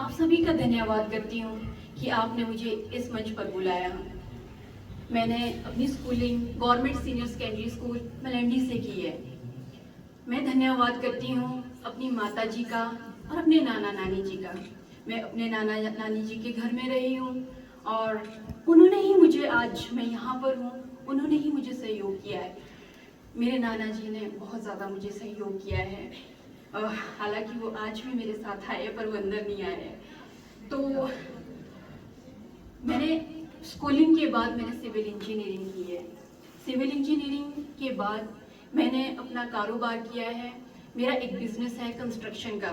आप सभी का धन्यवाद करती हूँ कि आपने मुझे इस मंच पर बुलाया। मैंने अपनी schooling government senior secondary school Malandi से की है। मैं धन्यवाद करती हूँ अपनी माता जी का और अपने नाना नानी जी का। मैं अपने नाना नानी जी के घर में रही हूँ और उन्होंने ही मुझे, आज मैं यहाँ पर हूँ, उन्होंने ही मुझे सहयोग किया है। मेरे नाना जी ने बहुत ज़्यादा मुझे सहयोग किया है। हालांकि वो आज भी मेरे साथ आए पर वो अंदर नहीं आए हैं। तो मैंने स्कूलिंग के बाद मैंने सिविल इंजीनियरिंग की है। सिविल इंजीनियरिंग के बाद मैंने अपना कारोबार किया है। मेरा एक बिजनेस है कंस्ट्रक्शन का।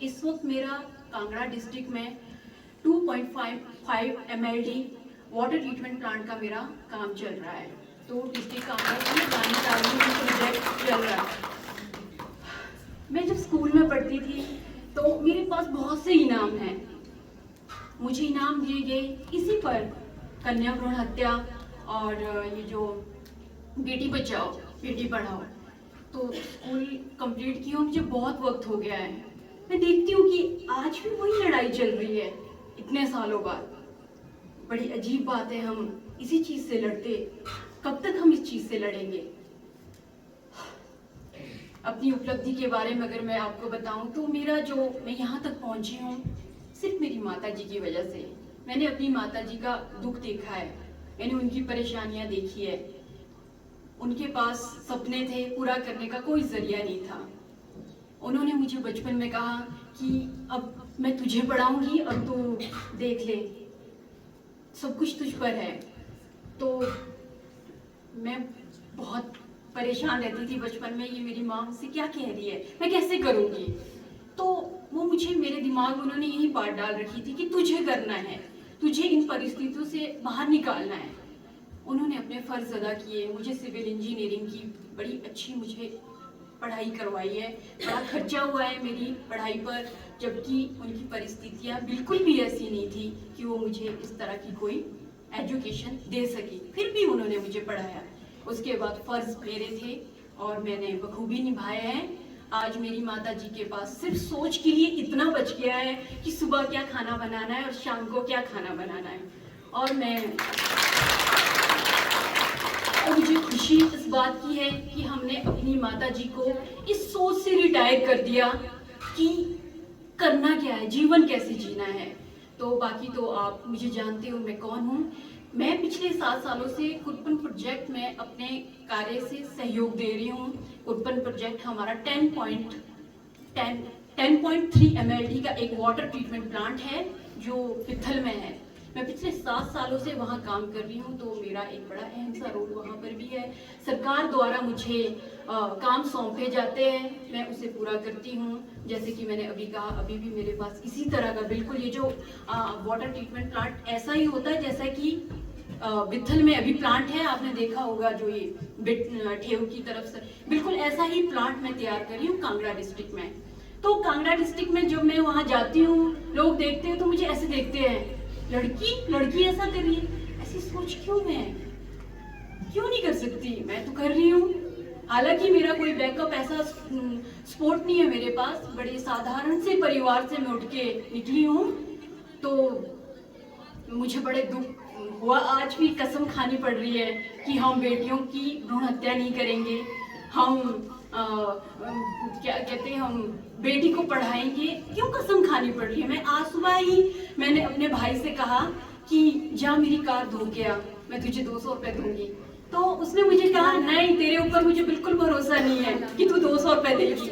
इस वक्त मेरा कांगड़ा डिस्ट्रिक्ट में 2.5 MLD वाटर ट्रीटमेंट प्लांट का मेरा काम चल रहा है। तो डिस्ट्रिक्ट कांगड़ा में पानी डालने का प्रोजेक्ट चल रहा है। मैं जब स्कूल में पढ़ती थी तो मेरे पास बहुत से इनाम हैं। मुझे इनाम दिए गए इसी पर, कन्या भ्रूण हत्या और ये जो बेटी बचाओ बेटी पढ़ाओ। तो स्कूल कंप्लीट किया, मुझे बहुत वक्त हो गया है। मैं देखती हूँ कि आज भी वही लड़ाई चल रही है इतने सालों बाद। बड़ी अजीब बात है, हम इसी चीज़ से लड़ते, कब तक हम इस चीज़ से लड़ेंगे। अपनी उपलब्धि के बारे में अगर मैं आपको बताऊं तो मेरा जो मैं यहाँ तक पहुँची हूँ सिर्फ मेरी माता जी की वजह से। मैंने अपनी माता जी का दुख देखा है, मैंने उनकी परेशानियाँ देखी है। उनके पास सपने थे, पूरा करने का कोई जरिया नहीं था। उन्होंने मुझे बचपन में कहा कि अब मैं तुझे पढ़ाऊंगी और तू देख ले, सब कुछ तुझ पर है। तो मैं बहुत परेशान रहती थी बचपन में, ये मेरी माँ मुझसे क्या कह रही है, मैं कैसे करूँगी। तो वो मुझे, मेरे दिमाग में उन्होंने यही बात डाल रखी थी कि तुझे करना है, तुझे इन परिस्थितियों से बाहर निकालना है। उन्होंने अपने फ़र्ज अदा किए, मुझे सिविल इंजीनियरिंग की बड़ी अच्छी मुझे पढ़ाई करवाई है। बड़ा खर्चा हुआ है मेरी पढ़ाई पर, जबकि उनकी परिस्थितियाँ बिल्कुल भी ऐसी नहीं थी कि वो मुझे इस तरह की कोई एजुकेशन दे सकी। फिर भी उन्होंने मुझे पढ़ाया। उसके बाद फ़र्ज मेरे थे और मैंने बखूबी निभाए हैं। आज मेरी माता जी के पास सिर्फ सोच के लिए इतना बच गया है कि सुबह क्या खाना बनाना है और शाम को क्या खाना बनाना है। और मुझे खुशी इस बात की है कि हमने अपनी माता जी को इस सोच से रिटायर कर दिया कि करना क्या है, जीवन कैसे जीना है। तो बाकी तो आप मुझे जानते हो मैं कौन हूँ। मैं पिछले 7 सालों से कुरपन प्रोजेक्ट में अपने कार्य से सहयोग दे रही हूँ। कुरपन प्रोजेक्ट हमारा 10.3 MLD का एक वाटर ट्रीटमेंट प्लांट है जो पिथल में है। मैं पिछले 7 सालों से वहाँ काम कर रही हूँ, तो मेरा एक बड़ा अहम सा रोल वहाँ पर भी है। सरकार द्वारा मुझे काम सौंपे जाते हैं, मैं उसे पूरा करती हूँ। जैसे कि मैंने अभी कहा, अभी भी मेरे पास इसी तरह का बिल्कुल ये जो वाटर ट्रीटमेंट प्लांट ऐसा ही होता है जैसा कि बिथल में अभी प्लांट है, आपने देखा होगा जो ये ठेव की तरफ से, बिल्कुल ऐसा ही प्लांट मैं तैयार कर रही हूँ कांगड़ा डिस्ट्रिक्ट में। तो कांगड़ा डिस्ट्रिक्ट में जब मैं वहाँ जाती हूँ, लोग देखते हैं तो मुझे ऐसे देखते हैं, लड़की ऐसा कर रही है। ऐसी सोच क्यों नहीं कर सकती, मैं तो कर रही हूँ। हालांकि मेरा कोई बैकअप ऐसा सपोर्ट नहीं है मेरे पास, बड़े साधारण से परिवार से मैं उठ के निकली हूँ। तो मुझे बड़े दुख हुआ, आज भी कसम खानी पड़ रही है कि हम बेटियों की भ्रूण हत्या नहीं करेंगे, हम क्या कहते हैं, हम बेटी को पढ़ाएंगे। क्यों कसम खानी पड़ रही है। मैं आज सुबह ही मैंने अपने भाई से कहा कि जा मेरी कार धो के आ, मैं तुझे 200 रुपये दूंगी। तो उसने मुझे कहा नहीं, तेरे ऊपर मुझे बिल्कुल भरोसा नहीं है कि तू 200 रुपये देगी।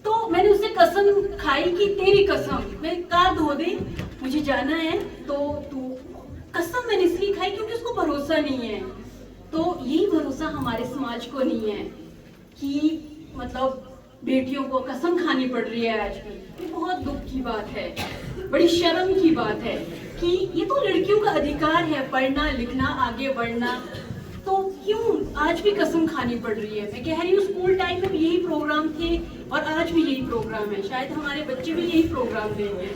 तो मैंने उससे कसम खाई कि तेरी कसम, मैं कार धो दे, मुझे जाना है, तो तू कसम मैंने इसलिए खाई क्योंकि उसको भरोसा नहीं है। तो यही भरोसा हमारे समाज को नहीं है कि मतलब बेटियों को कसम खानी पड़ रही है आज भी। ये बहुत दुख की बात है, बड़ी शर्म की बात है कि ये तो लड़कियों का अधिकार है, पढ़ना लिखना आगे बढ़ना, तो क्यों आज भी कसम खानी पड़ रही है। मैं कह रही हूँ स्कूल टाइम में भी यही प्रोग्राम थे और आज भी यही प्रोग्राम है, शायद हमारे बच्चे भी यही प्रोग्राम देंगे।